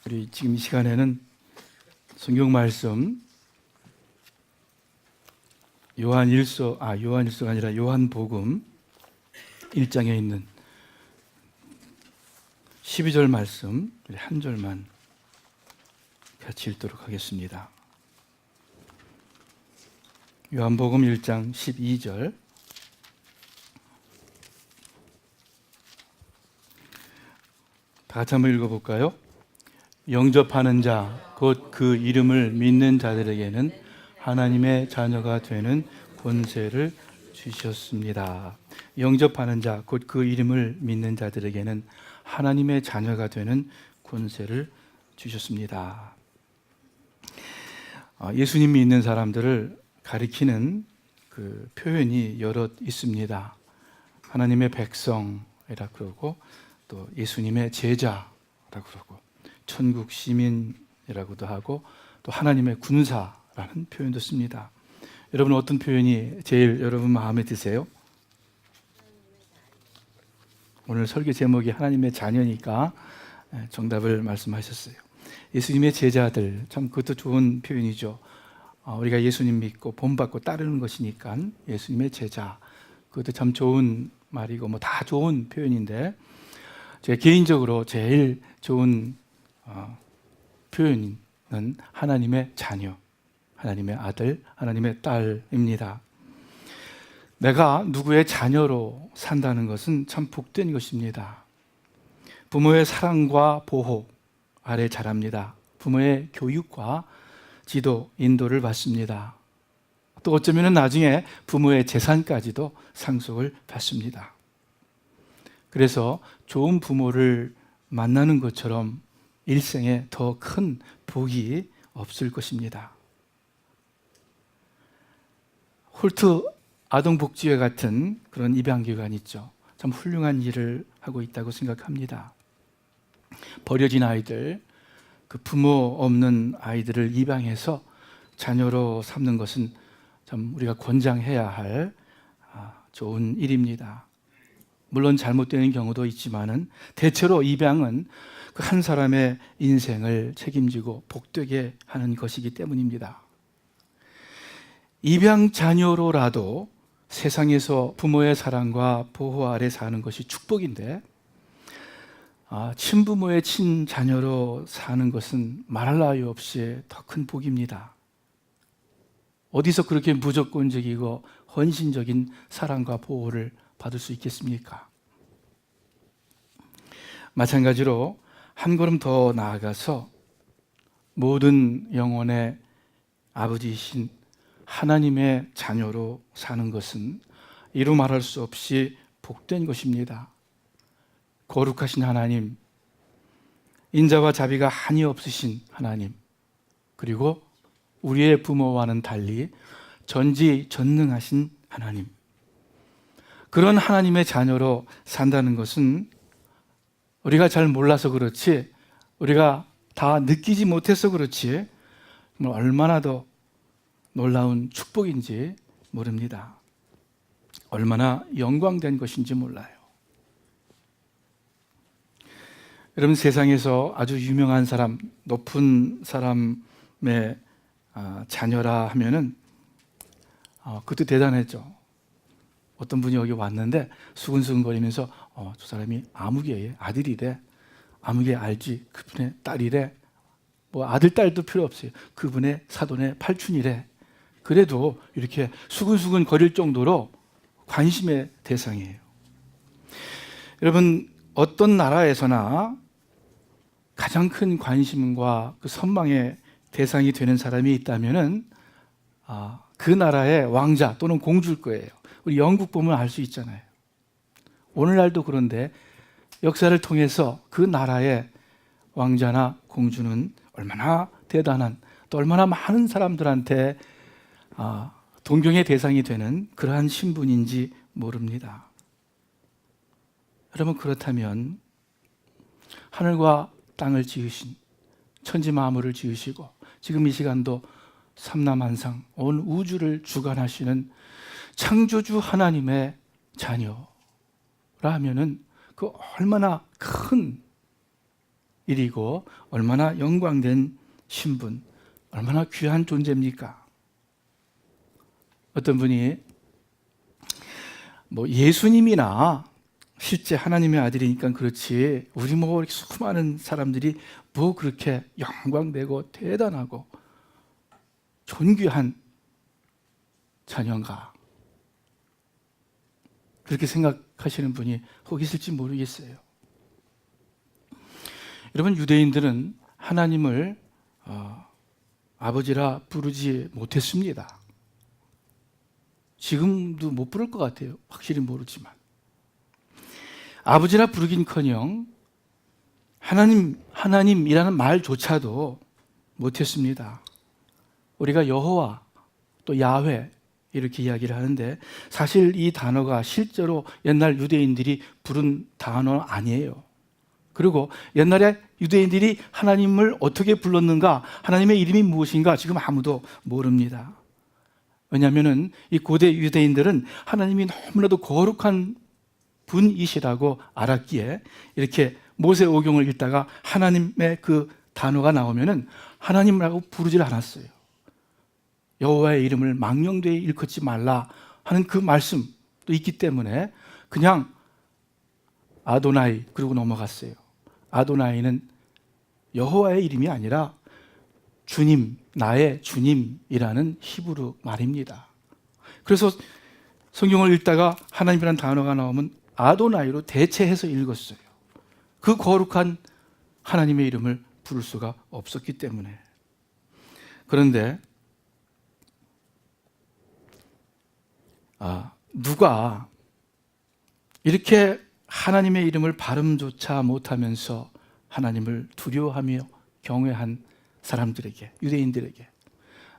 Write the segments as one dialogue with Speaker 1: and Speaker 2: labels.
Speaker 1: 우리 지금 이 시간에는 성경 말씀 요한일서가 아니라 요한복음 1장에 있는 12절 말씀 한 절만 같이 읽도록 하겠습니다. 요한복음 1장 12절 다 같이 한번 읽어볼까요? 영접하는 자, 곧 그 이름을 믿는 자들에게는 하나님의 자녀가 되는 권세를 주셨습니다. 영접하는 자, 곧 그 이름을 믿는 자들에게는 하나님의 자녀가 되는 권세를 주셨습니다. 예수님 믿는 사람들을 가리키는 그 표현이 여럿 있습니다. 하나님의 백성이라 그러고 또 예수님의 제자라고 그러고 천국 시민이라고도 하고 또 하나님의 군사라는 표현도 씁니다. 여러분 어떤 표현이 제일 여러분 마음에 드세요? 오늘 설교 제목이 하나님의 자녀니까 정답을 말씀하셨어요. 예수님의 제자들, 참 그것도 좋은 표현이죠. 우리가 예수님 믿고 본받고 따르는 것이니까 예수님의 제자, 그것도 참 좋은 말이고 뭐 다 좋은 표현인데 제가 개인적으로 제일 좋은 표현은 하나님의 자녀, 하나님의 아들, 하나님의 딸입니다. 내가 누구의 자녀로 산다는 것은 참 복된 것입니다. 부모의 사랑과 보호 아래 자랍니다. 부모의 교육과 지도, 인도를 받습니다. 또 어쩌면 나중에 부모의 재산까지도 상속을 받습니다. 그래서 좋은 부모를 만나는 것처럼 일생에 더 큰 복이 없을 것입니다. 홀트 아동복지회 같은 그런 입양기관이 있죠. 참 훌륭한 일을 하고 있다고 생각합니다. 버려진 아이들, 그 부모 없는 아이들을 입양해서 자녀로 삼는 것은 참 우리가 권장해야 할 좋은 일입니다. 물론 잘못되는 경우도 있지만은 대체로 입양은 그 한 사람의 인생을 책임지고 복되게 하는 것이기 때문입니다. 입양 자녀로라도 세상에서 부모의 사랑과 보호 아래 사는 것이 축복인데 친부모의 친자녀로 사는 것은 말할 나위 없이 더 큰 복입니다. 어디서 그렇게 무조건적이고 헌신적인 사랑과 보호를 받을 수 있겠습니까? 마찬가지로 한 걸음 더 나아가서 모든 영혼의 아버지이신 하나님의 자녀로 사는 것은 이루 말할 수 없이 복된 것입니다. 거룩하신 하나님, 인자와 자비가 한이 없으신 하나님, 그리고 우리의 부모와는 달리 전지전능하신 하나님, 그런 하나님의 자녀로 산다는 것은 우리가 잘 몰라서 그렇지, 우리가 다 느끼지 못해서 그렇지 얼마나 더 놀라운 축복인지 모릅니다. 얼마나 영광된 것인지 몰라요. 여러분 세상에서 아주 유명한 사람, 높은 사람의 자녀라 하면은 그것도 대단했죠. 어떤 분이 여기 왔는데 수근수근거리면서 저 사람이 아무개의 아들이래, 아무개 알지, 그분의 딸이래, 뭐 아들 딸도 필요 없어요, 그분의 사돈의 팔춘이래. 그래도 이렇게 수근수근 거릴 정도로 관심의 대상이에요. 여러분 어떤 나라에서나 가장 큰 관심과 그 선망의 대상이 되는 사람이 있다면은 그 나라의 왕자 또는 공주일 거예요. 우리 영국 보면 알 수 있잖아요. 오늘날도 그런데 역사를 통해서 그 나라의 왕자나 공주는 얼마나 대단한, 또 얼마나 많은 사람들한테 동경의 대상이 되는 그러한 신분인지 모릅니다. 여러분 그렇다면 하늘과 땅을 지으신, 천지 만물을 지으시고 지금 이 시간도 삼라만상 온 우주를 주관하시는 창조주 하나님의 자녀라 하면은 그 얼마나 큰 일이고 얼마나 영광된 신분, 얼마나 귀한 존재입니까? 어떤 분이 예수님이나 실제 하나님의 아들이니까 그렇지 우리 이렇게 수많은 사람들이 그렇게 영광되고 대단하고 존귀한 자녀인가? 그렇게 생각하시는 분이 혹 있을지 모르겠어요. 여러분, 유대인들은 하나님을 아버지라 부르지 못했습니다. 지금도 못 부를 것 같아요. 확실히 모르지만. 아버지라 부르긴커녕 하나님이라는 말조차도 못했습니다. 우리가 여호와 또 야훼 이렇게 이야기를 하는데 사실 이 단어가 실제로 옛날 유대인들이 부른 단어 아니에요. 그리고 옛날에 유대인들이 하나님을 어떻게 불렀는가, 하나님의 이름이 무엇인가 지금 아무도 모릅니다. 왜냐하면 이 고대 유대인들은 하나님이 너무나도 거룩한 분이시라고 알았기에 이렇게 모세오경을 읽다가 하나님의 그 단어가 나오면은 하나님이라고 부르질 않았어요. 여호와의 이름을 망령되이 일컫지 말라 하는 그 말씀도 있기 때문에 그냥 아도나이 그러고 넘어갔어요. 아도나이는 여호와의 이름이 아니라 주님, 나의 주님이라는 히브리 말입니다. 그래서 성경을 읽다가 하나님이라는 단어가 나오면 아도나이로 대체해서 읽었어요. 그 거룩한 하나님의 이름을 부를 수가 없었기 때문에. 그런데 누가 이렇게 하나님의 이름을 발음조차 못하면서 하나님을 두려워하며 경외한 사람들에게, 유대인들에게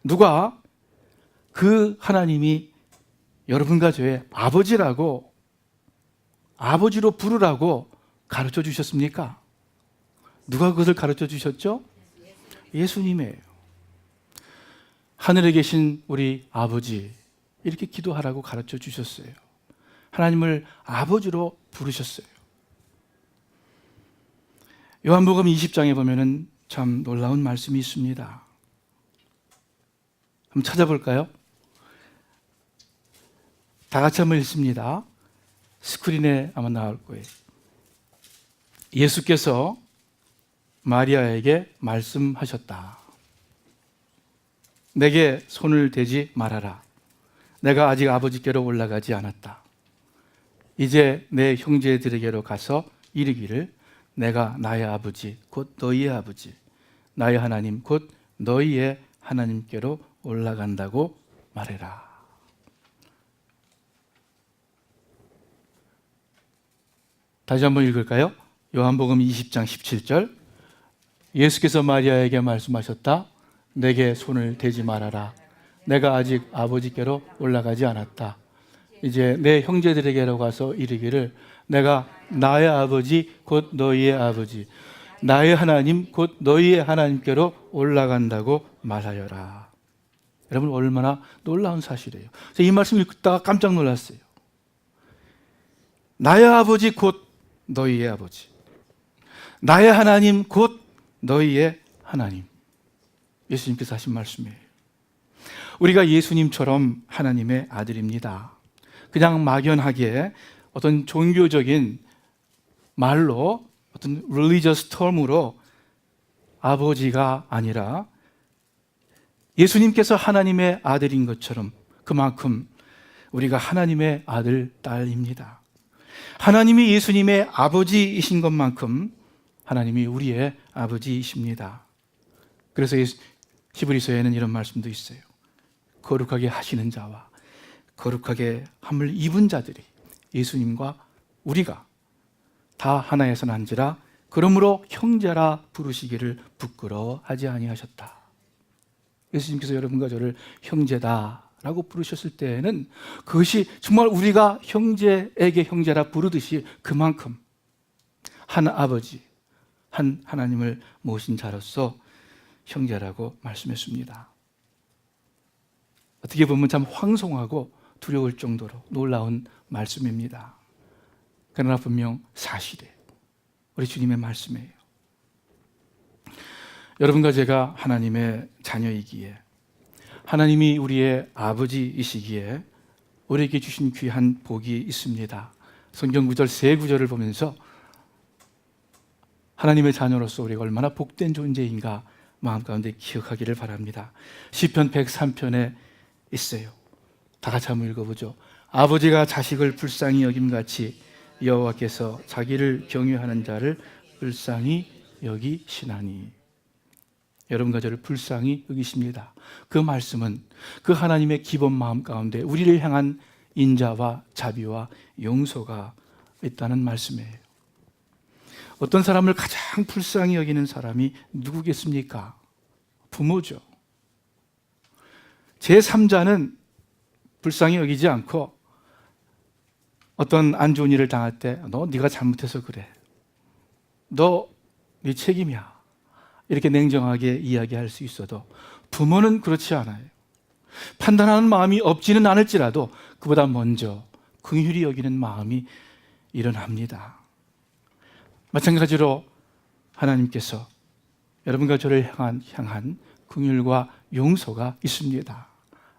Speaker 1: 누가 그 하나님이 여러분과 저의 아버지로 부르라고 가르쳐 주셨습니까? 누가 그것을 가르쳐 주셨죠? 예수님이에요. 하늘에 계신 우리 아버지, 이렇게 기도하라고 가르쳐 주셨어요. 하나님을 아버지로 부르셨어요. 요한복음 20장에 보면은 참 놀라운 말씀이 있습니다. 한번 찾아볼까요? 다 같이 한번 읽습니다. 스크린에 아마 나올 거예요. 예수께서 마리아에게 말씀하셨다. 내게 손을 대지 말아라. 내가 아직 아버지께로 올라가지 않았다. 이제 내 형제들에게로 가서 이르기를 내가 나의 아버지 곧 너희의 아버지 나의 하나님 곧 너희의 하나님께로 올라간다고 말해라. 다시 한번 읽을까요? 요한복음 20장 17절. 예수께서 마리아에게 말씀하셨다. 내게 손을 대지 말아라. 내가 아직 아버지께로 올라가지 않았다. 이제 내 형제들에게로 가서 이르기를 내가 나의 아버지 곧 너희의 아버지 나의 하나님 곧 너희의 하나님께로 올라간다고 말하여라. 여러분, 얼마나 놀라운 사실이에요. 이 말씀 읽다가 깜짝 놀랐어요. 나의 아버지 곧 너희의 아버지 나의 하나님 곧 너희의 하나님. 예수님께서 하신 말씀이에요. 우리가 예수님처럼 하나님의 아들입니다. 그냥 막연하게 어떤 종교적인 말로 어떤 religious term으로 아버지가 아니라 예수님께서 하나님의 아들인 것처럼 그만큼 우리가 하나님의 아들, 딸입니다. 하나님이 예수님의 아버지이신 것만큼 하나님이 우리의 아버지이십니다. 그래서 히브리서에는 이런 말씀도 있어요. 거룩하게 하시는 자와 거룩하게 함을 입은 자들이 예수님과 우리가 다 하나에서 난지라 그러므로 형제라 부르시기를 부끄러워하지 아니하셨다. 예수님께서 여러분과 저를 형제다라고 부르셨을 때에는 그것이 정말 우리가 형제에게 형제라 부르듯이 그만큼 한 아버지, 한 하나님을 모신 자로서 형제라고 말씀했습니다. 어떻게 보면 참 황송하고 두려울 정도로 놀라운 말씀입니다. 그러나 분명 사실이에요. 우리 주님의 말씀이에요. 여러분과 제가 하나님의 자녀이기에, 하나님이 우리의 아버지이시기에 우리에게 주신 귀한 복이 있습니다. 성경 구절 세 구절을 보면서 하나님의 자녀로서 우리가 얼마나 복된 존재인가 마음 가운데 기억하기를 바랍니다. 시편 103편에 있어요. 다 같이 한번 읽어보죠. 아버지가 자식을 불쌍히 여김같이 여호와께서 자기를 경외하는 자를 불쌍히 여기시나니. 여러분과 저를 불쌍히 여기십니다. 그 말씀은 그 하나님의 기본 마음 가운데 우리를 향한 인자와 자비와 용서가 있다는 말씀이에요. 어떤 사람을 가장 불쌍히 여기는 사람이 누구겠습니까? 부모죠. 제3자는 불쌍히 여기지 않고 어떤 안 좋은 일을 당할 때 네가 잘못해서 그래. 네 책임이야. 이렇게 냉정하게 이야기할 수 있어도 부모는 그렇지 않아요. 판단하는 마음이 없지는 않을지라도 그보다 먼저 긍휼히 여기는 마음이 일어납니다. 마찬가지로 하나님께서 여러분과 저를 향한 긍휼과 용서가 있습니다.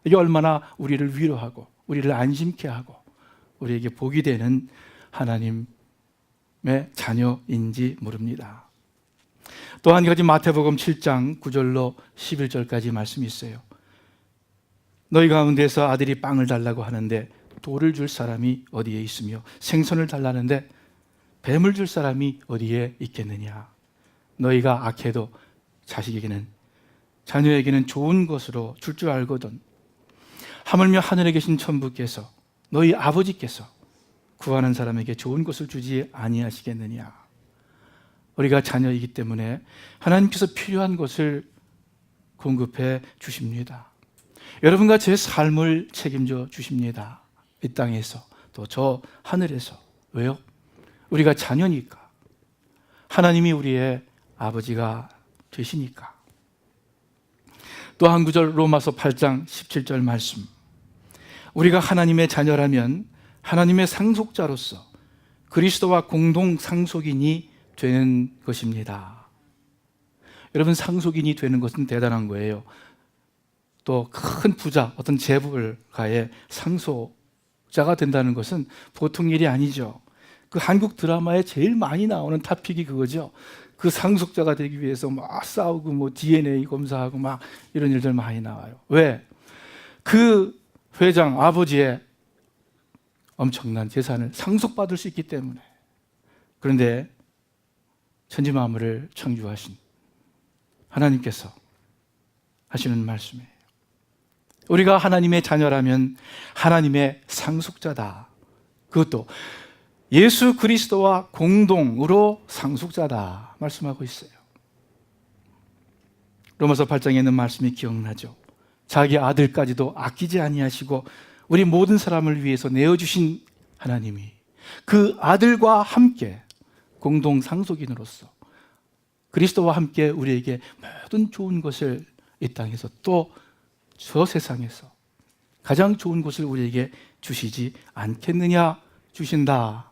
Speaker 1: 이게 얼마나 우리를 위로하고 우리를 안심케 하고 우리에게 복이 되는 하나님의 자녀인지 모릅니다. 또 한 가지 마태복음 7장 9절로 11절까지 말씀이 있어요. 너희 가운데서 아들이 빵을 달라고 하는데 돌을 줄 사람이 어디에 있으며 생선을 달라는데 뱀을 줄 사람이 어디에 있겠느냐. 너희가 악해도 자녀에게는 좋은 것으로 줄 줄 알거든. 하물며 하늘에 계신 천부께서 너희 아버지께서 구하는 사람에게 좋은 것을 주지 아니하시겠느냐. 우리가 자녀이기 때문에 하나님께서 필요한 것을 공급해 주십니다. 여러분과 제 삶을 책임져 주십니다. 이 땅에서 또 저 하늘에서. 왜요? 우리가 자녀니까. 하나님이 우리의 아버지가 되시니까. 또 한 구절 로마서 8장 17절 말씀. 우리가 하나님의 자녀라면 하나님의 상속자로서 그리스도와 공동 상속인이 되는 것입니다. 여러분, 상속인이 되는 것은 대단한 거예요. 또 큰 부자, 어떤 재벌가의 상속자가 된다는 것은 보통 일이 아니죠. 그 한국 드라마에 제일 많이 나오는 토픽이 그거죠. 그 상속자가 되기 위해서 막 싸우고 DNA 검사하고 막 이런 일들 많이 나와요. 왜? 그 회장 아버지의 엄청난 재산을 상속받을 수 있기 때문에. 그런데 천지만물을 창조하신 하나님께서 하시는 말씀이에요. 우리가 하나님의 자녀라면 하나님의 상속자다. 그것도 예수 그리스도와 공동으로 상속자다 말씀하고 있어요. 로마서 8장에 있는 말씀이 기억나죠. 자기 아들까지도 아끼지 아니하시고 우리 모든 사람을 위해서 내어주신 하나님이 그 아들과 함께 공동 상속인으로서 그리스도와 함께 우리에게 모든 좋은 것을 이 땅에서 또 저 세상에서 가장 좋은 것을 우리에게 주시지 않겠느냐. 주신다.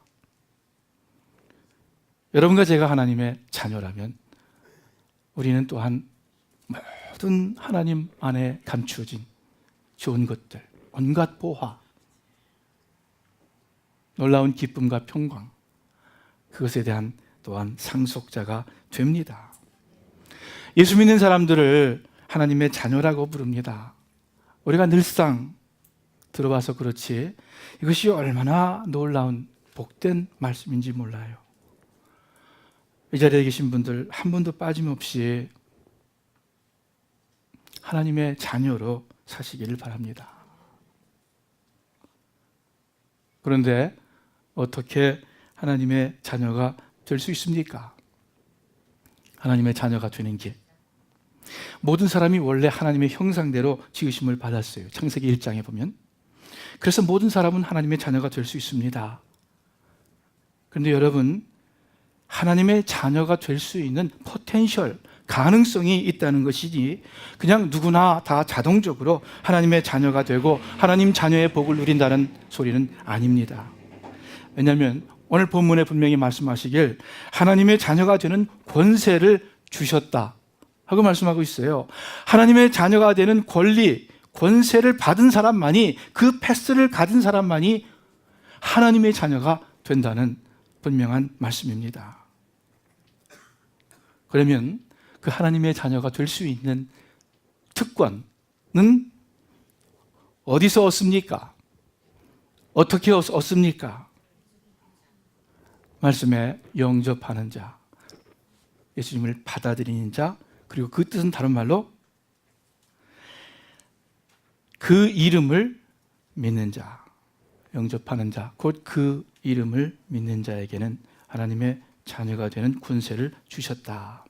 Speaker 1: 여러분과 제가 하나님의 자녀라면 우리는 또한 모든 하나님 안에 감추어진 좋은 것들, 온갖 보화, 놀라운 기쁨과 평강, 그것에 대한 또한 상속자가 됩니다. 예수 믿는 사람들을 하나님의 자녀라고 부릅니다. 우리가 늘상 들어봐서 그렇지 이것이 얼마나 놀라운 복된 말씀인지 몰라요. 이 자리에 계신 분들 한 분도 빠짐없이 하나님의 자녀로 사시기를 바랍니다. 그런데 어떻게 하나님의 자녀가 될 수 있습니까? 하나님의 자녀가 되는 길. 모든 사람이 원래 하나님의 형상대로 지으심을 받았어요. 창세기 1장에 보면. 그래서 모든 사람은 하나님의 자녀가 될 수 있습니다. 그런데 여러분, 하나님의 자녀가 될 수 있는 포텐셜, 가능성이 있다는 것이지 그냥 누구나 다 자동적으로 하나님의 자녀가 되고 하나님 자녀의 복을 누린다는 소리는 아닙니다. 왜냐하면 오늘 본문에 분명히 말씀하시길 하나님의 자녀가 되는 권세를 주셨다 하고 말씀하고 있어요. 하나님의 자녀가 되는 권리, 권세를 받은 사람만이, 그 패스를 가진 사람만이 하나님의 자녀가 된다는 분명한 말씀입니다. 그러면 그 하나님의 자녀가 될 수 있는 특권은 어디서 얻습니까? 어떻게 얻습니까? 말씀에 영접하는 자, 예수님을 받아들이는 자, 그리고 그 뜻은 다른 말로 그 이름을 믿는 자, 영접하는 자, 곧 그 이름을 믿는 자에게는 하나님의 자녀가 되는 권세를 주셨다.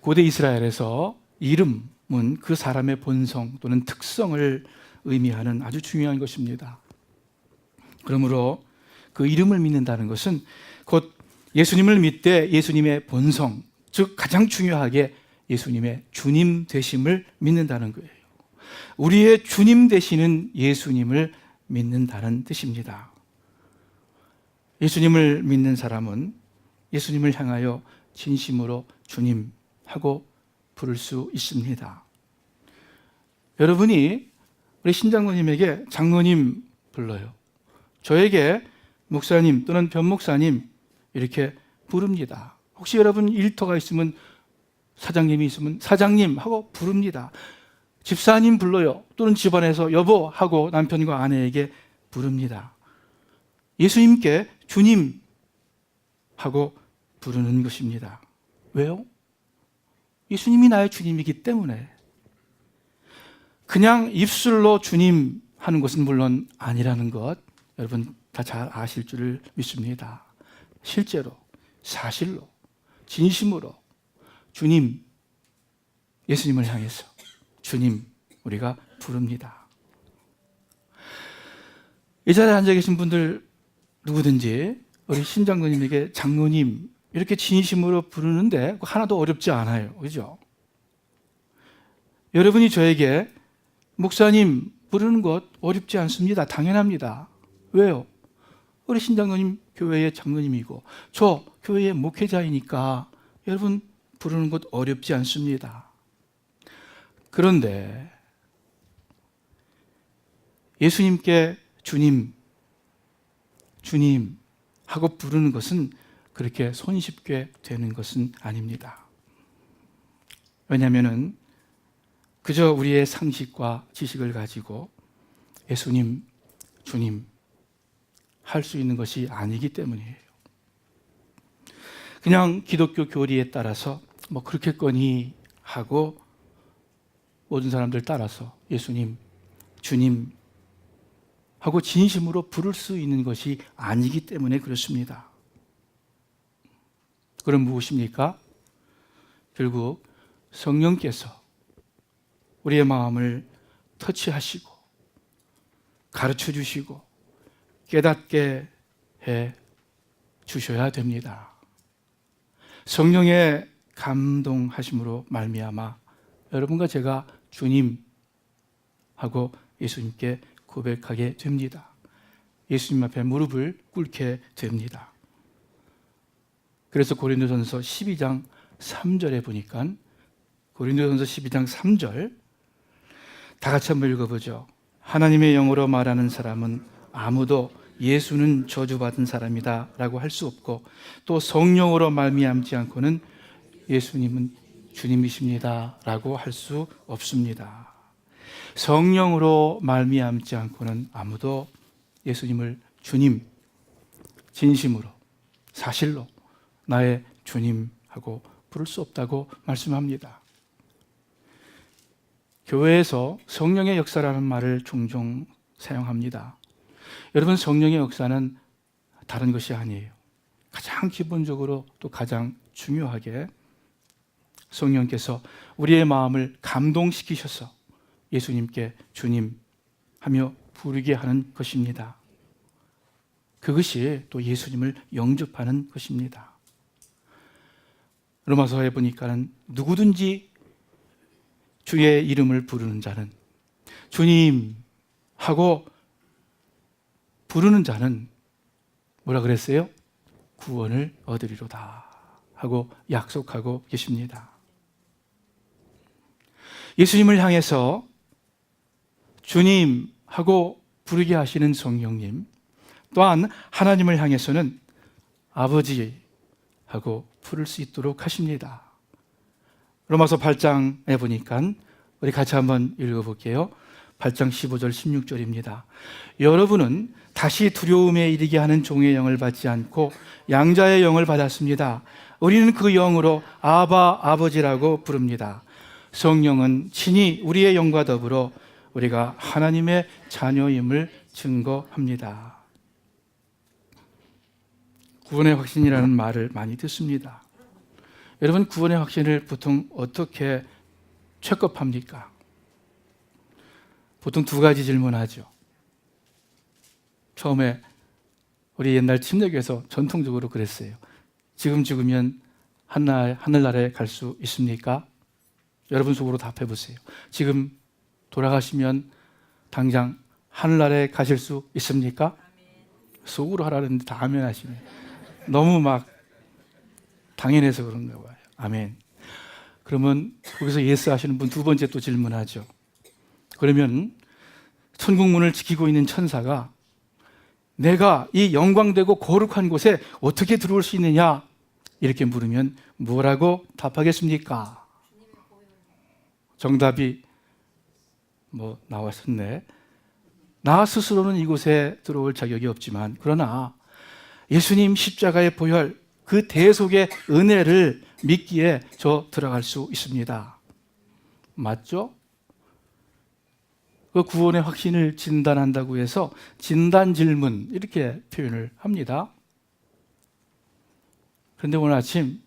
Speaker 1: 고대 이스라엘에서 이름은 그 사람의 본성 또는 특성을 의미하는 아주 중요한 것입니다. 그러므로 그 이름을 믿는다는 것은 곧 예수님을 믿되 예수님의 본성, 즉 가장 중요하게 예수님의 주님 되심을 믿는다는 거예요. 우리의 주님 되시는 예수님을 믿는다는 뜻입니다. 예수님을 믿는 사람은 예수님을 향하여 진심으로 주님 하고 부를 수 있습니다. 여러분이 우리 신장로님에게 장로님 불러요. 저에게 목사님 또는 변목사님 이렇게 부릅니다. 혹시 여러분 일터가 있으면, 사장님이 있으면 사장님 하고 부릅니다. 집사님 불러요. 또는 집안에서 여보 하고 남편과 아내에게 부릅니다. 예수님께 주님 하고 부르는 것입니다. 왜요? 예수님이 나의 주님이기 때문에. 그냥 입술로 주님 하는 것은 물론 아니라는 것 여러분 다 잘 아실 줄을 믿습니다. 실제로, 사실로, 진심으로 주님, 예수님을 향해서 주님 우리가 부릅니다. 이 자리에 앉아 계신 분들 누구든지 우리 신장로님에게 장로님 이렇게 진심으로 부르는데 하나도 어렵지 않아요. 그죠? 여러분이 저에게 목사님 부르는 것 어렵지 않습니다. 당연합니다. 왜요? 우리 신장로님 교회의 장로님이고 저 교회의 목회자이니까 여러분 부르는 것 어렵지 않습니다. 그런데 예수님께 주님, 주님 하고 부르는 것은 그렇게 손쉽게 되는 것은 아닙니다. 왜냐하면 그저 우리의 상식과 지식을 가지고 예수님, 주님 할 수 있는 것이 아니기 때문이에요. 그냥 기독교 교리에 따라서 뭐 그렇겠거니 하고 모든 사람들 따라서 예수님, 주님 하고 진심으로 부를 수 있는 것이 아니기 때문에 그렇습니다. 그럼 무엇입니까? 결국 성령께서 우리의 마음을 터치하시고 가르쳐 주시고 깨닫게 해 주셔야 됩니다. 성령의 감동하심으로 말미암아 여러분과 제가 주님 하고 예수님께 고백하게 됩니다. 예수님 앞에 무릎을 꿇게 됩니다. 그래서 고린도전서 12장 3절에 보니까 고린도전서 12장 3절 다 같이 한번 읽어보죠. 하나님의 영으로 말하는 사람은 아무도 예수는 저주받은 사람이다 라고 할 수 없고 또 성령으로 말미암지 않고는 예수님은 주님이십니다 라고 할 수 없습니다. 성령으로 말미암지 않고는 아무도 예수님을 주님, 진심으로, 사실로 나의 주님하고 부를 수 없다고 말씀합니다. 교회에서 성령의 역사라는 말을 종종 사용합니다. 여러분, 성령의 역사는 다른 것이 아니에요. 가장 기본적으로 또 가장 중요하게 성령께서 우리의 마음을 감동시키셔서 예수님께 주님 하며 부르게 하는 것입니다. 그것이 또 예수님을 영접하는 것입니다. 로마서에 보니까는 누구든지 주의 이름을 부르는 자는 주님 하고 부르는 자는 뭐라 그랬어요? 구원을 얻으리로다. 하고 약속하고 계십니다. 예수님을 향해서 주님 하고 부르게 하시는 성령님, 또한 하나님을 향해서는 아버지 하고 부를 수 있도록 하십니다. 로마서 8장에 보니까 우리 같이 한번 읽어볼게요. 8장 15절 16절입니다. 여러분은 다시 두려움에 이르게 하는 종의 영을 받지 않고 양자의 영을 받았습니다. 우리는 그 영으로 아바 아버지라고 부릅니다. 성령은 친히 우리의 영과 더불어 우리가 하나님의 자녀임을 증거합니다. 구원의 확신이라는 말을 많이 듣습니다. 여러분, 구원의 확신을 보통 어떻게 체크합니까? 보통 두 가지 질문하죠. 처음에 우리 옛날 침례교에서 전통적으로 그랬어요. 지금 죽으면 하늘나라에 갈 수 있습니까? 여러분 속으로 답해 보세요. 지금 돌아가시면 당장 하늘나라에 가실 수 있습니까? 속으로 하라는데 다 아멘 하시네. 너무 막 당연해서 그런가 봐요. 아멘. 그러면 거기서 예스 하시는 분 두 번째 또 질문하죠. 그러면 천국문을 지키고 있는 천사가 내가 이 영광되고 거룩한 곳에 어떻게 들어올 수 있느냐? 이렇게 물으면 뭐라고 답하겠습니까? 정답이 나왔었네. 나 스스로는 이곳에 들어올 자격이 없지만 그러나 예수님 십자가의 보혈, 그 대속의 은혜를 믿기에 저 들어갈 수 있습니다. 맞죠? 그 구원의 확신을 진단한다고 해서 진단 질문 이렇게 표현을 합니다. 그런데 오늘 아침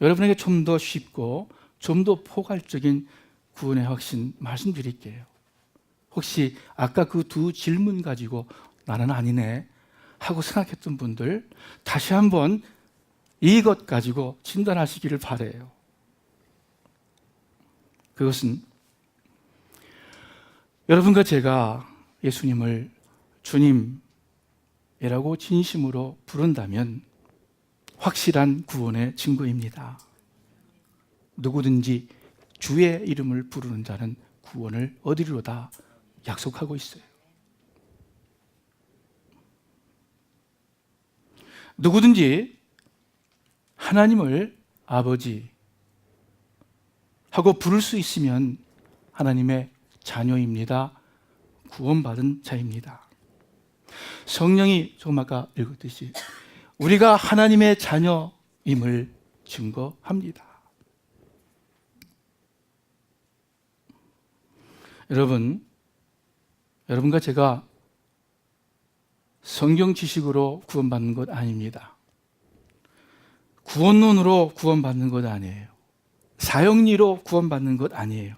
Speaker 1: 여러분에게 좀 더 쉽고 좀 더 포괄적인 구원의 확신 말씀드릴게요. 혹시 아까 그 두 질문 가지고 나는 아니네 하고 생각했던 분들 다시 한번 이것 가지고 진단하시기를 바라요. 그것은 여러분과 제가 예수님을 주님이라고 진심으로 부른다면 확실한 구원의 증거입니다. 누구든지 주의 이름을 부르는 자는 구원을 얻으리로다 약속하고 있어요. 누구든지 하나님을 아버지 하고 부를 수 있으면 하나님의 자녀입니다. 구원받은 자입니다. 성령이 조금 아까 읽었듯이 우리가 하나님의 자녀임을 증거합니다. 여러분과 제가 성경 지식으로 구원받는 것 아닙니다. 구원론으로 구원받는 것 아니에요. 사형리로 구원받는 것 아니에요.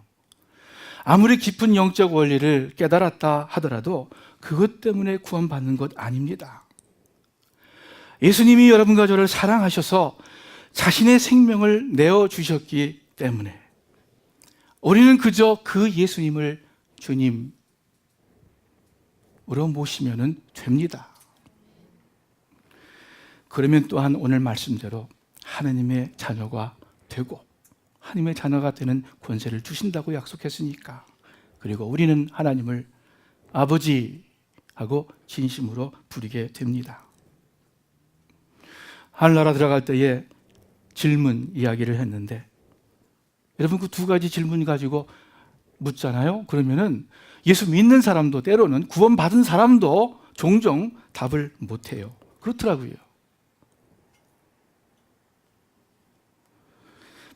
Speaker 1: 아무리 깊은 영적 원리를 깨달았다 하더라도 그것 때문에 구원받는 것 아닙니다. 예수님이 여러분과 저를 사랑하셔서 자신의 생명을 내어주셨기 때문에 우리는 그저 그 예수님을 주님으로 모시면 됩니다. 그러면 또한 오늘 말씀대로 하나님의 자녀가 되고 하나님의 자녀가 되는 권세를 주신다고 약속했으니까, 그리고 우리는 하나님을 아버지하고 진심으로 부르게 됩니다. 하늘나라 들어갈 때에 질문 이야기를 했는데 여러분 그 두 가지 질문 가지고 묻잖아요. 그러면은 예수 믿는 사람도 때로는 구원받은 사람도 종종 답을 못해요. 그렇더라고요.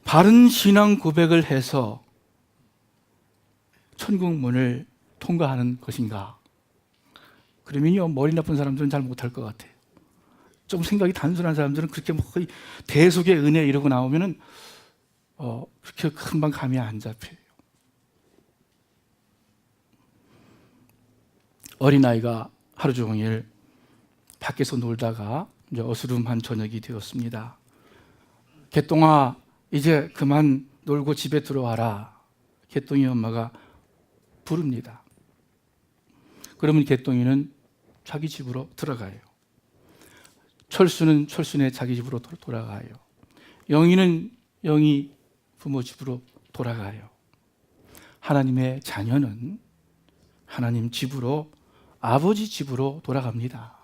Speaker 1: 바른 신앙 고백을 해서 천국 문을 통과하는 것인가? 그러면요, 머리 나쁜 사람들은 잘 못할 것 같아요. 좀 생각이 단순한 사람들은 그렇게 거의 대속의 은혜 이러고 나오면은 그렇게 금방 감이 안 잡혀요. 어린아이가 하루 종일 밖에서 놀다가 이제 어스름한 저녁이 되었습니다. 개똥아, 이제 그만 놀고 집에 들어와라. 개똥이 엄마가 부릅니다. 그러면 개똥이는 자기 집으로 들어가요. 철수는 철수네 자기 집으로 돌아가요. 영이는 영이 부모 집으로 돌아가요. 하나님의 자녀는 하나님 집으로, 아버지 집으로 돌아갑니다.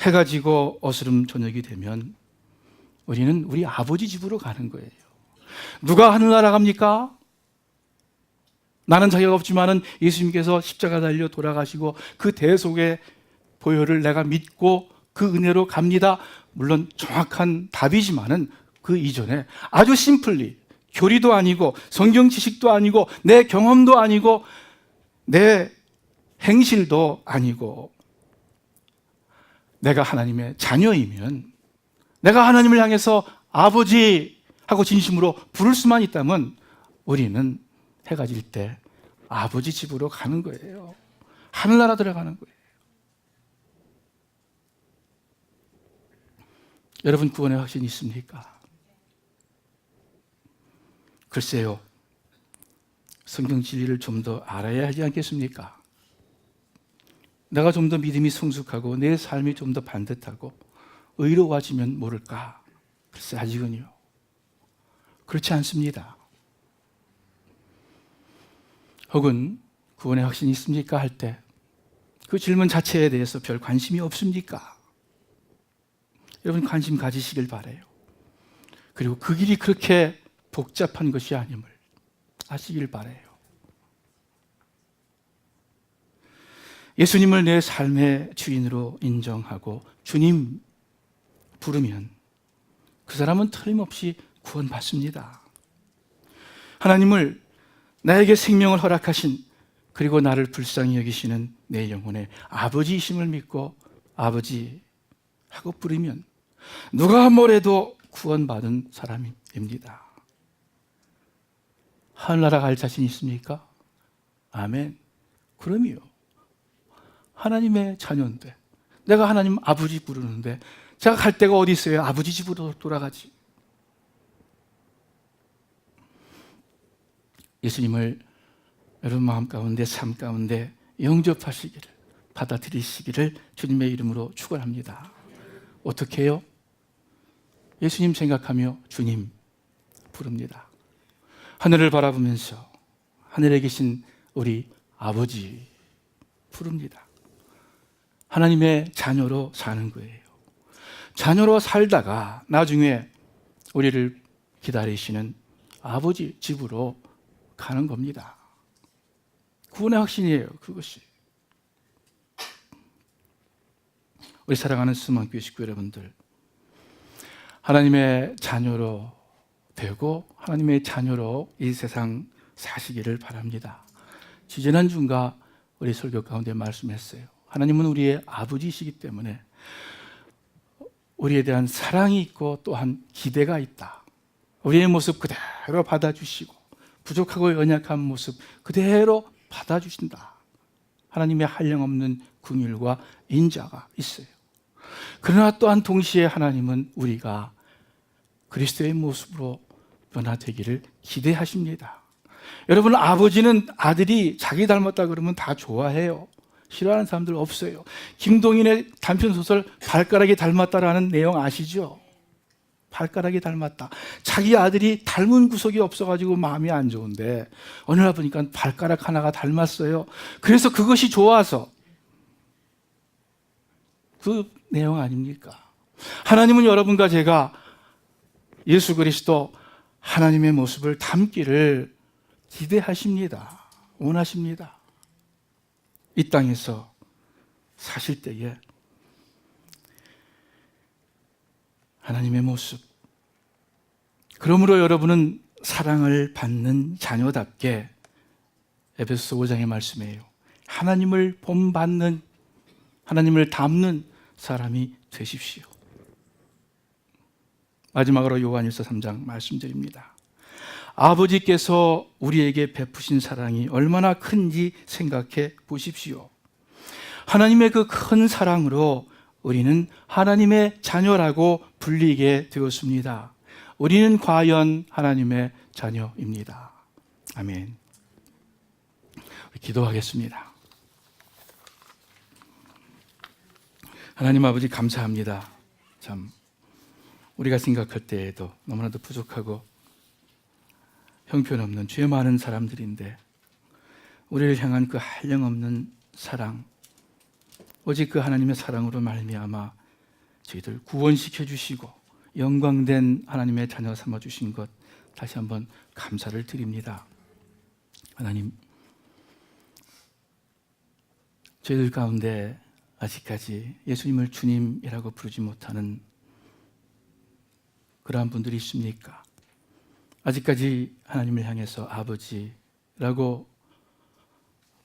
Speaker 1: 해가 지고 어스름 저녁이 되면 우리는 우리 아버지 집으로 가는 거예요. 누가 하늘나라 갑니까? 나는 자격 없지만은 예수님께서 십자가 달려 돌아가시고 그 대속의 보혈을 내가 믿고 그 은혜로 갑니다. 물론 정확한 답이지만은 그 이전에 아주 심플리, 교리도 아니고 성경 지식도 아니고 내 경험도 아니고 내 행실도 아니고 내가 하나님의 자녀이면, 내가 하나님을 향해서 아버지 하고 진심으로 부를 수만 있다면 우리는 해가 질 때 아버지 집으로 가는 거예요. 하늘나라 들어가는 거예요. 여러분 구원의 확신이 있습니까? 글쎄요, 성경 진리를 좀 더 알아야 하지 않겠습니까? 내가 좀 더 믿음이 성숙하고 내 삶이 좀 더 반듯하고 의로워지면 모를까? 글쎄 아직은요. 그렇지 않습니다. 혹은 구원의 확신이 있습니까? 할 때 그 질문 자체에 대해서 별 관심이 없습니까? 여러분 관심 가지시길 바라요. 그리고 그 길이 그렇게 복잡한 것이 아님을 아시길 바라요. 예수님을 내 삶의 주인으로 인정하고 주님 부르면 그 사람은 틀림없이 구원받습니다. 하나님을 나에게 생명을 허락하신, 그리고 나를 불쌍히 여기시는 내 영혼의 아버지이심을 믿고 아버지 하고 부르면 누가 뭐래도 구원받은 사람입니다. 하늘나라 갈 자신 있습니까? 아멘. 그럼요. 하나님의 자녀인데, 내가 하나님 아버지 부르는데 제가 갈 데가 어디 있어요? 아버지 집으로 돌아가지. 예수님을 여러분 마음 가운데, 삶 가운데 영접하시기를, 받아들이시기를 주님의 이름으로 축원합니다. 어떻게 해요? 예수님 생각하며 주님 부릅니다. 하늘을 바라보면서 하늘에 계신 우리 아버지 부릅니다. 하나님의 자녀로 사는 거예요. 자녀로 살다가 나중에 우리를 기다리시는 아버지 집으로 가는 겁니다. 구원의 확신이에요, 그것이. 우리 사랑하는 수만교회 식구 여러분들, 하나님의 자녀로 되고 하나님의 자녀로 이 세상 사시기를 바랍니다. 지지난주인가 우리 설교 가운데 말씀했어요. 하나님은 우리의 아버지이시기 때문에 우리에 대한 사랑이 있고 또한 기대가 있다. 우리의 모습 그대로 받아주시고 부족하고 연약한 모습 그대로 받아주신다. 하나님의 한량없는 긍휼과 인자가 있어요. 그러나 또한 동시에 하나님은 우리가 그리스도의 모습으로 변화되기를 기대하십니다. 여러분, 아버지는 아들이 자기 닮았다 그러면 다 좋아해요. 싫어하는 사람들 없어요. 김동인의 단편소설 발가락이 닮았다라는 내용 아시죠? 발가락이 닮았다. 자기 아들이 닮은 구석이 없어가지고 마음이 안 좋은데 어느 날 보니까 발가락 하나가 닮았어요. 그래서 그것이 좋아서, 그 내용 아닙니까? 하나님은 여러분과 제가 예수 그리스도 하나님의 모습을 닮기를 기대하십니다. 원하십니다. 이 땅에서 사실 때에 하나님의 모습, 그러므로 여러분은 사랑을 받는 자녀답게, 에베소서 5장의 말씀이에요. 하나님을 본받는, 하나님을 닮는 사람이 되십시오. 마지막으로 요한일서 3장 말씀드립니다. 아버지께서 우리에게 베푸신 사랑이 얼마나 큰지 생각해 보십시오. 하나님의 그 큰 사랑으로 우리는 하나님의 자녀라고 불리게 되었습니다. 우리는 과연 하나님의 자녀입니다. 아멘. 기도하겠습니다. 하나님 아버지 감사합니다. 참 우리가 생각할 때에도 너무나도 부족하고 형편없는 죄 많은 사람들인데 우리를 향한 그 한량없는 사랑, 오직 그 하나님의 사랑으로 말미암아 저희들 구원시켜 주시고 영광된 하나님의 자녀 삼아 주신 것 다시 한번 감사를 드립니다. 하나님, 저희들 가운데 아직까지 예수님을 주님이라고 부르지 못하는 그러한 분들이 있습니까? 아직까지 하나님을 향해서 아버지라고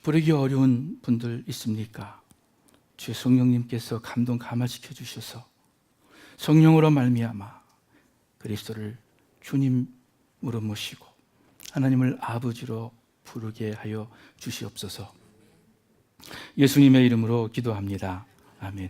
Speaker 1: 부르기 어려운 분들 있습니까? 주의 성령님께서 감동 감화시켜 주셔서 성령으로 말미암아 그리스도를 주님으로 모시고 하나님을 아버지로 부르게 하여 주시옵소서. 예수님의 이름으로 기도합니다. 아멘.